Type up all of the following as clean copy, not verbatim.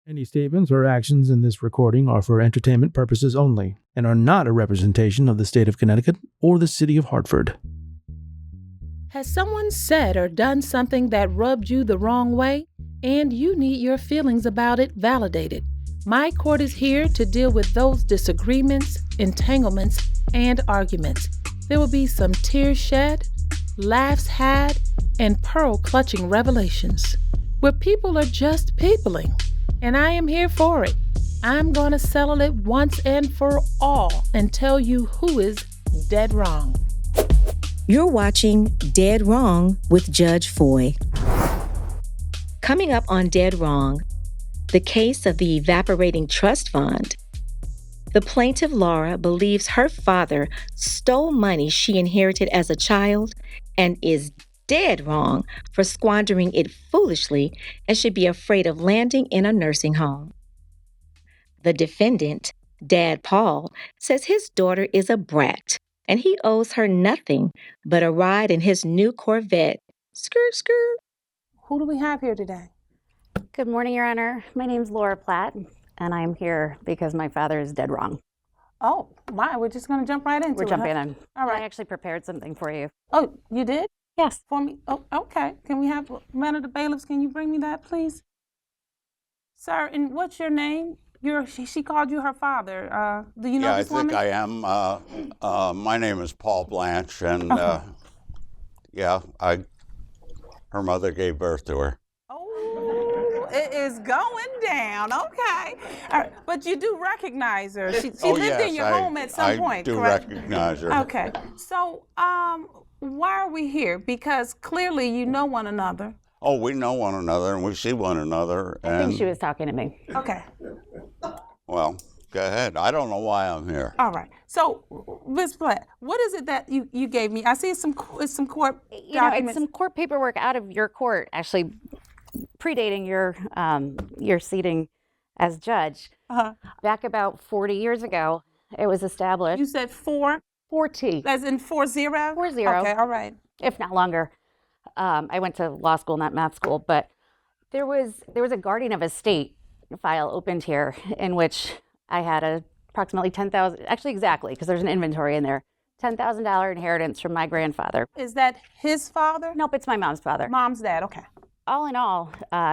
Any statements or actions in this recording are for entertainment purposes only and are not a representation of the state of Connecticut or the city of Hartford. Has someone said or done something that rubbed you the wrong way, and you need your feelings about it validated? My court is here to deal with those disagreements, entanglements, and arguments. There will be some tears shed, laughs had, and pearl-clutching revelations, where people are just peopling, and I am here for it. I'm going to settle it once and for all and tell you who is dead wrong. You're watching Dead Wrong with Judge Foye. Coming up on Dead Wrong, the case of the Evaporating Trust Fund. The plaintiff, Laura, believes her father stole money she inherited as a child and is dead wrong for squandering it foolishly and should be afraid of landing in a nursing home. The defendant, Dad Paul, says his daughter is a brat and he owes her nothing but a ride in his new Corvette. Skirt, skirt. Who do we have here today? Good morning, Your Honor. My name's Laura Platt, and I'm here because my father is dead wrong. Oh, my, we're just going to jump right into it. We're jumping in. All right. I actually prepared something for you. Oh, you did? Yes. For me? Oh, okay. Can we have one of the bailiffs? Can you bring me that, please? Sir, and what's your name? She called you her father. Do you know this woman? Yeah, I think I am. My name is Paul Blanche, and her mother gave birth to her. Oh, it is going down. Okay. All right. But you do recognize her. She lived in your home at some point, correct? I do recognize her. Okay. So, why are we here? Because clearly you know one another. Oh, we know one another, and we see one another. I think she was talking to me. Okay. Well, go ahead. I don't know why I'm here. All right. So, Ms. Platt, what is it that you gave me? I see it's some court documents. It's some court paperwork out of your court, actually predating your seating as judge. Uh-huh. Back about 40 years ago, it was established. You said 40? As in 40? 40. Okay, all right. If not longer. I went to law school, not math school, but there was a guardian of estate file opened here in which I had approximately $10,000, actually exactly, because there's an inventory in there, $10,000 inheritance from my grandfather. Is that his father? Nope, it's my mom's father. Mom's dad, okay. All in all,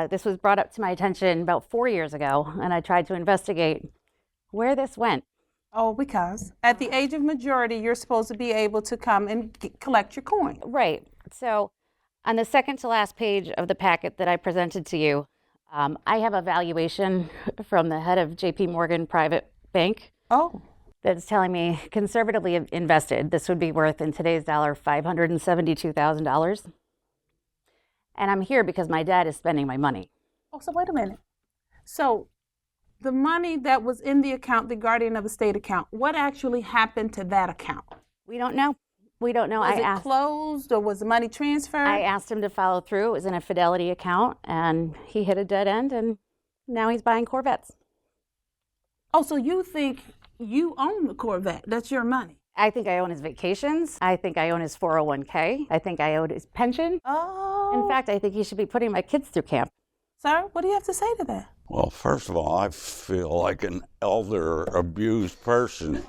this was brought up to my attention about 4 years ago, and I tried to investigate where this went. Oh, because at the age of majority, you're supposed to be able to come and collect your coin. Right. So on the second to last page of the packet that I presented to you, I have a valuation from the head of JP Morgan Private Bank. Oh. That's telling me conservatively invested, this would be worth in today's dollar $572,000. And I'm here because my dad is spending my money. Oh, so wait a minute. So the money that was in the account, the guardian of estate account, what actually happened to that account? We don't know. We don't know. Was it closed or was the money transferred? I asked him to follow through. It was in a Fidelity account, and he hit a dead end, and now he's buying Corvettes. Oh, so you think you own the Corvette? That's your money? I think I own his vacations. I think I own his 401k. I think I own his pension. Oh. In fact, I think he should be putting my kids through camp. Sir, what do you have to say to that? Well, first of all, I feel like an elder abused person.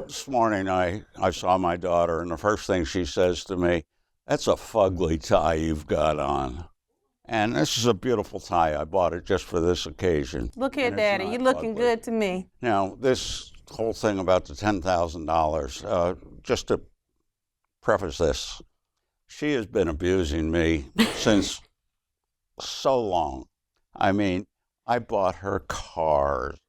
This morning I saw my daughter, and the first thing she says to me, "That's a fugly tie you've got on." And this is a beautiful tie. I bought it just for this occasion. Look here, Daddy, you're looking good to me. Now, this whole thing about the $10,000, just to preface this, she has been abusing me since so long. I mean, I bought her cars.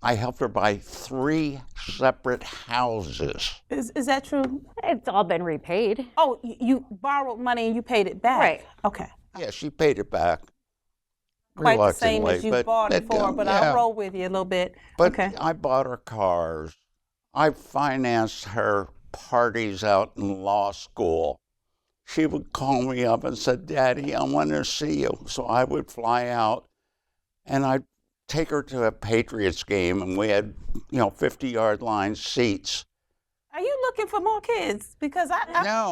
I helped her buy 3 separate houses. Is that true? It's all been repaid. Oh, you borrowed money and you paid it back? Right. Okay. Yeah, she paid it back. Quite the same as you bought it for, but I'll roll with you a little bit. But okay. I bought her cars. I financed her parties out in law school. She would call me up and said, "Daddy, I want to see you." So I would fly out and I'd take her to a Patriots game, and we had, 50-yard line seats. Are you looking for more kids? Because No,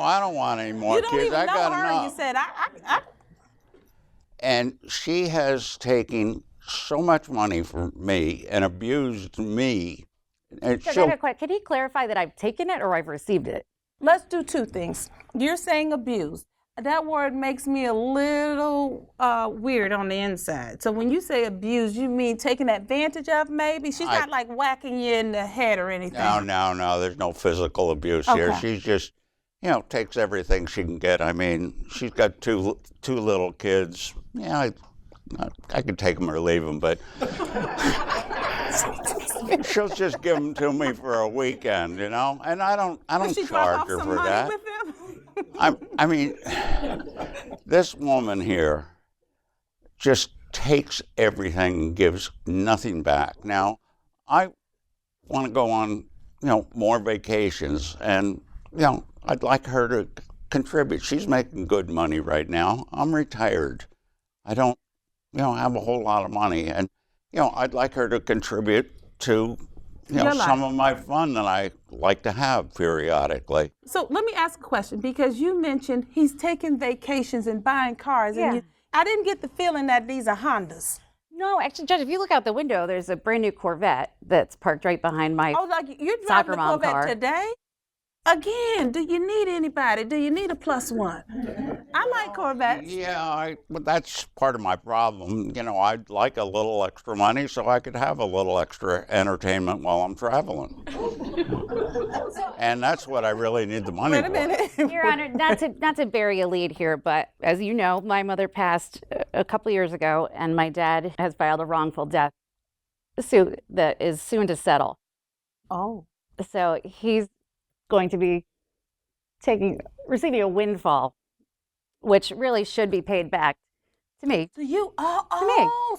I don't want any more kids. You don't even I know got her. enough. You said, And she has taken so much money from me and abused me. And Judge, I have a question. Can he clarify that I've taken it or I've received it? Let's do two things. You're saying abuse. That word makes me a little weird on the inside. So when you say abuse, you mean taking advantage of maybe? She's not like whacking you in the head or anything. No. There's no physical abuse here. She's just, takes everything she can get. I mean, she's got two little kids. Yeah, I could take them or leave them, but she'll just give them to me for a weekend, and I don't charge her for that. I mean, this woman here just takes everything and gives nothing back. Now, I want to go on, more vacations, and, I'd like her to contribute. She's making good money right now. I'm retired. I don't, have a whole lot of money, and, I'd like her to contribute to some of my fun that I like to have periodically. So let me ask a question, because you mentioned he's taking vacations and buying cars. Yeah. And I didn't get the feeling that these are Hondas. No, actually, Judge, if you look out the window, there's a brand new Corvette that's parked right behind my You're driving soccer the mom Corvette car. Again, do you need anybody? Do you need a plus one? I like Corvettes. Yeah, but that's part of my problem. I'd like a little extra money so I could have a little extra entertainment while I'm traveling. And that's what I really need the money for. Wait a minute. Your Honor, not to bury a lead here, but as you know, my mother passed a couple years ago, and my dad has filed a wrongful death suit that is soon to settle. Oh. So he's going to be receiving a windfall, which really should be paid back to me. To you?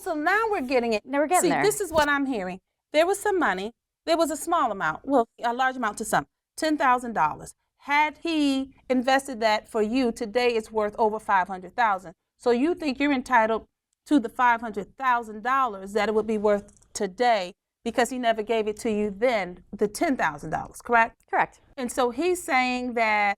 So now we're getting it. Now we're getting there. This is what I'm hearing. There was some money. There was a small amount, a large amount to some, $10,000. Had he invested that for you, today it's worth over $500,000. So you think you're entitled to the $500,000 that it would be worth today, because he never gave it to you then, the $10,000, correct? Correct. And so he's saying that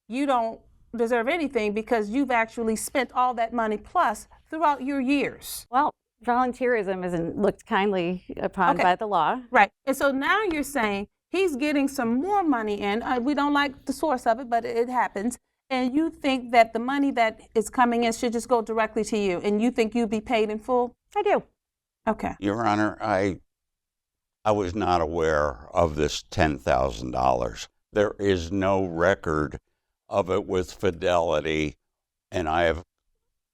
you don't deserve anything because you've actually spent all that money plus throughout your years. Well, volunteerism isn't looked kindly upon by the law. Right. And so now you're saying he's getting some more money in. We don't like the source of it, but it happens. And you think that the money that is coming in should just go directly to you, and you think you'd be paid in full? I do. Okay. Your Honor, I was not aware of this $10,000. There is no record of it with Fidelity, and I have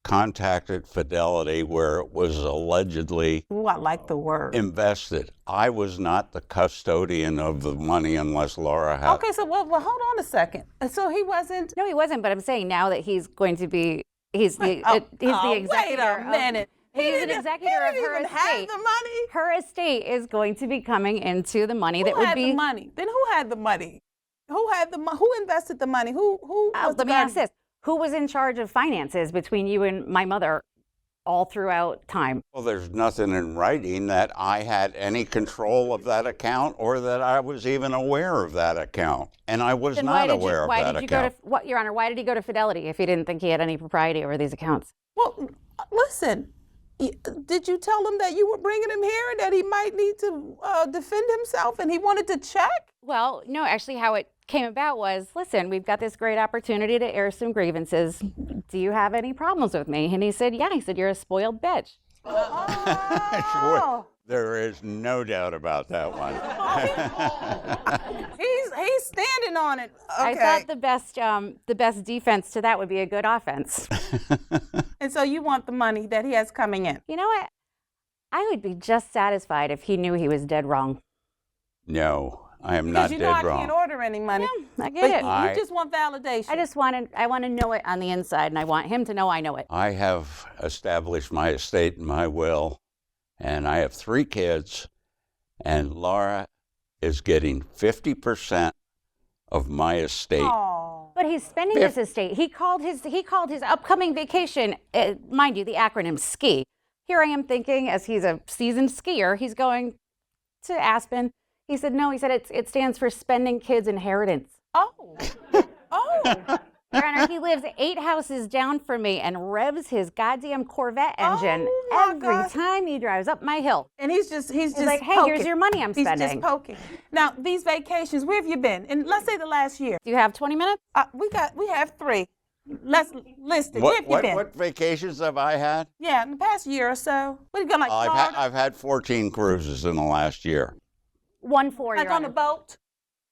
contacted Fidelity where it was allegedly Ooh, I like the word. invested. I was not the custodian of the money unless Laura had. Okay, so well, hold on a second. So he wasn't. No, he wasn't, but I'm saying now that he's going to be, he's the executor. Wait a minute. He's an executor of her estate. Have the money? Her estate is going to be coming into the money that Who would had be. the money? Then who had the money? Who invested the money? Who was the Let me ask this. Who was in charge of finances between you and my mother all throughout time? Well, there's nothing in writing that I had any control of that account or that I was even aware of that account. And I was not aware of that account. Your Honor, why did he go to Fidelity if he didn't think he had any propriety over these accounts? Well, listen. Did you tell him that you were bringing him here and that he might need to defend himself and he wanted to check? Well, no, actually how it came about was, listen, we've got this great opportunity to air some grievances. Do you have any problems with me? And he said, yeah. He said, you're a spoiled bitch. Sure. There is no doubt about that one. He's standing on it. Okay. I thought the best defense to that would be a good offense. And so you want the money that he has coming in? You know what? I would be just satisfied if he knew he was dead wrong. No, I am not dead wrong. Because you know I can't order any money. Yeah, I get it. You just want validation. I want to know it on the inside, and I want him to know I know it. I have established my estate and my will, and I have 3 kids, and Laura is getting 50% of my estate. Aww. But he's spending his estate. He called his upcoming vacation, mind you, the acronym SKI. Here I am thinking, as he's a seasoned skier, he's going to Aspen. He said, no, he said it stands for Spending Kids Inheritance. Oh. Your Honor, he lives 8 houses down from me and revs his goddamn Corvette engine my every gosh. time he drives up my hill. And he's just like, hey, poking. here's your money I'm spending. He's just poking. Now, these vacations, where have you been? And let's say the last year. Do you have 20 minutes? We have 3. Let's list it. Where have you been? What vacations have I had? Yeah, in the past year or so. What have you got, like Florida? I've had 14 cruises in the last year. 1 for like Your on Honor. a boat?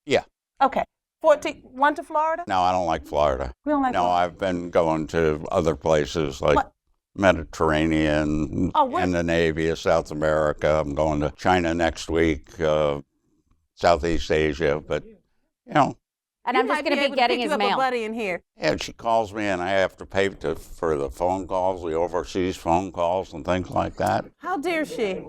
Yeah. Okay. 14. One to Florida? No, I don't like Florida. We don't like No, Florida. I've been going to other places like What? Mediterranean, where? Scandinavia, South America. I'm going to China next week, Southeast Asia. But, And I'm just going to be getting his mail. mail. A buddy in here. and she calls me and I have to pay for the phone calls, the overseas phone calls and things like that. How dare she?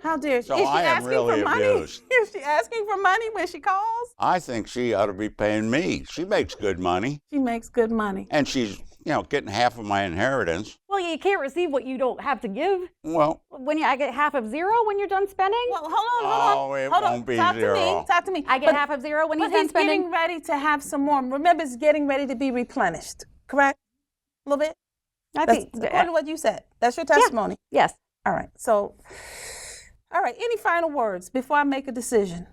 How dare she? So Is she I am asking really for money? abused. Is she asking for money when she calls? I think she ought to be paying me. She makes good money. She makes good money. And she's, getting half of my inheritance. Well, you can't receive what you don't have to give. Well, I get half of 0 when you're done spending? Well, hold on. Oh, it hold on. won't be Talk 0. To me. Talk to me. I get half of 0 when he's But done he's spending? getting ready to have some more. Remember, it's getting ready to be replenished. Correct? A little bit? I That's think, according to what you said. That's your testimony. yes. All right. So, all right. Any final words before I make a decision?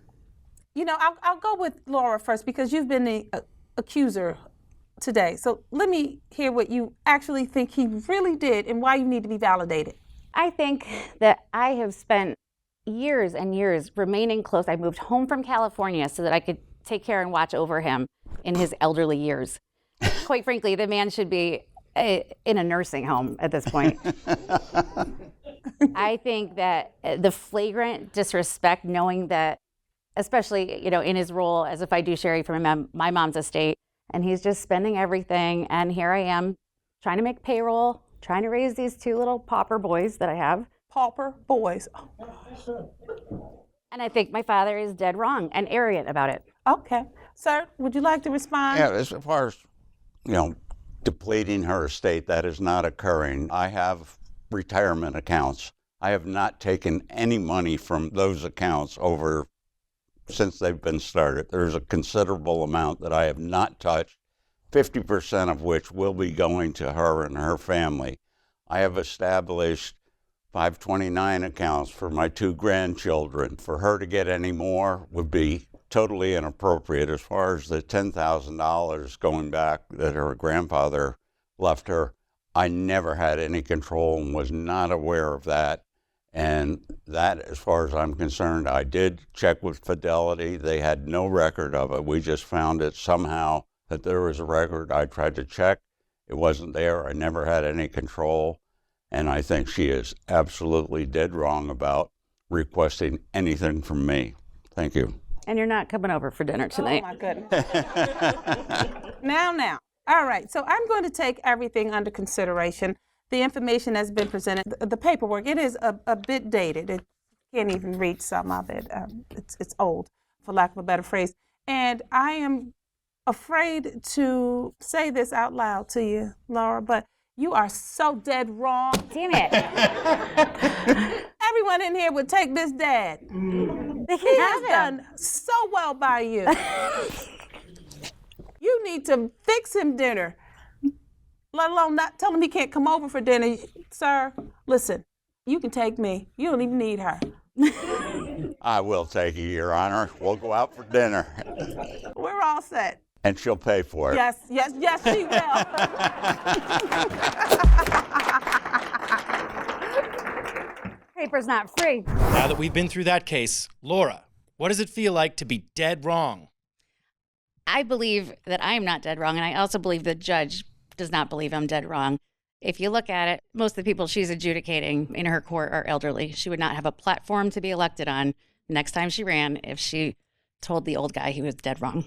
I'll go with Laura first because you've been the accuser today. So let me hear what you actually think he really did and why you need to be validated. I think that I have spent years and years remaining close. I moved home from California so that I could take care and watch over him in his elderly years. Quite frankly, the man should be in a nursing home at this point. I think that the flagrant disrespect, knowing that, especially, in his role as a fiduciary for my mom's estate, and he's just spending everything. And here I am trying to make payroll, trying to raise these 2 little pauper boys that I have. Pauper boys. Oh, gosh. And I think my father is dead wrong and arrogant about it. Okay. Sir, would you like to respond? Yeah, as far as, depleting her estate, that is not occurring. I have retirement accounts. I have not taken any money from those accounts since they've been started. There's a considerable amount that I have not touched, 50% of which will be going to her and her family. I have established 529 accounts for my 2 grandchildren. For her to get any more would be totally inappropriate. As far as the $10,000 going back that her grandfather left her, I never had any control and was not aware of that. And that, as far as I'm concerned, I did check with Fidelity. They had no record of it. We just found it somehow that there was a record. I tried to check. It wasn't there. I never had any control. And I think she is absolutely dead wrong about requesting anything from me. Thank you. And you're not coming over for dinner tonight. Oh, my goodness. Now. All right. So I'm going to take everything under consideration. The information that's been presented, the paperwork, it is a bit dated. It can't even read some of it. It's old, for lack of a better phrase. And I am afraid to say this out loud to you, Laura, but you are so dead wrong. Damn it. Everyone in here would take this dad. They He can has have him. done so well by you. You need to fix him dinner, let alone not tell him he can't come over for dinner. Sir, listen, you can take me. You don't even need her. I will take you, Your Honor. We'll go out for dinner. We're all set. And she'll pay for it. Yes, she will. Paper's not free. Now that we've been through that case, Laura, what does it feel like to be dead wrong? I believe that I am not dead wrong, and I also believe the judge does not believe I'm dead wrong. If you look at it, most of the people she's adjudicating in her court are elderly. She would not have a platform to be elected on next time she ran if she told the old guy he was dead wrong.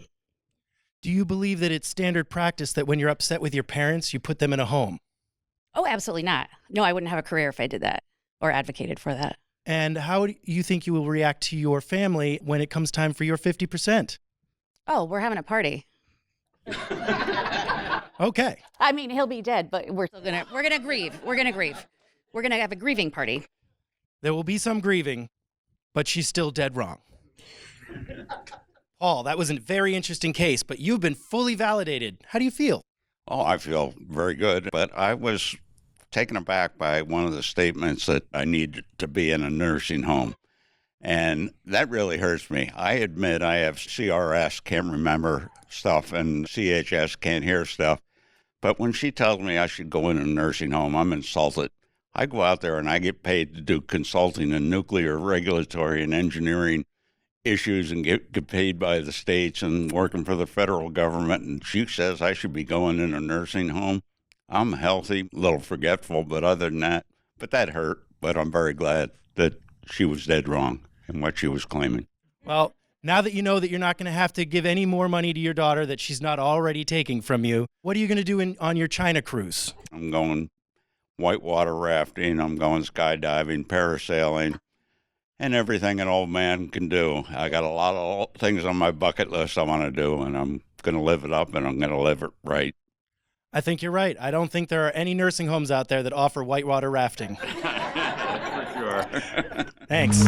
Do you believe that it's standard practice that when you're upset with your parents, you put them in a home? Oh, absolutely not. No, I wouldn't have a career if I did that or advocated for that. And how do you think you will react to your family when it comes time for your 50%? Oh, we're having a party. Okay. I mean, he'll be dead, but we're gonna grieve. We're gonna have a grieving party. There will be some grieving, but she's still dead wrong. Paul, that was a very interesting case, but you've been fully validated. How do you feel? Oh, I feel very good, but I was taken aback by one of the statements that I need to be in a nursing home. And that really hurts me. I admit I have CRS, can't remember stuff, and CHS, can't hear stuff. But when she tells me I should go in a nursing home, I'm insulted. I go out there and I get paid to do consulting in nuclear, regulatory, and engineering issues and get paid by the states and working for the federal government. And she says I should be going in a nursing home. I'm healthy, a little forgetful, but other than that, but that hurt. But I'm very glad that she was dead wrong in what she was claiming. Well, now that you know that you're not going to have to give any more money to your daughter that she's not already taking from you, what are you going to do on your China cruise? I'm going whitewater rafting, I'm going skydiving, parasailing, and everything an old man can do. I got a lot of things on my bucket list I want to do, and I'm going to live it up, and I'm going to live it right. I think you're right. I don't think there are any nursing homes out there that offer whitewater rafting. For sure. Thanks.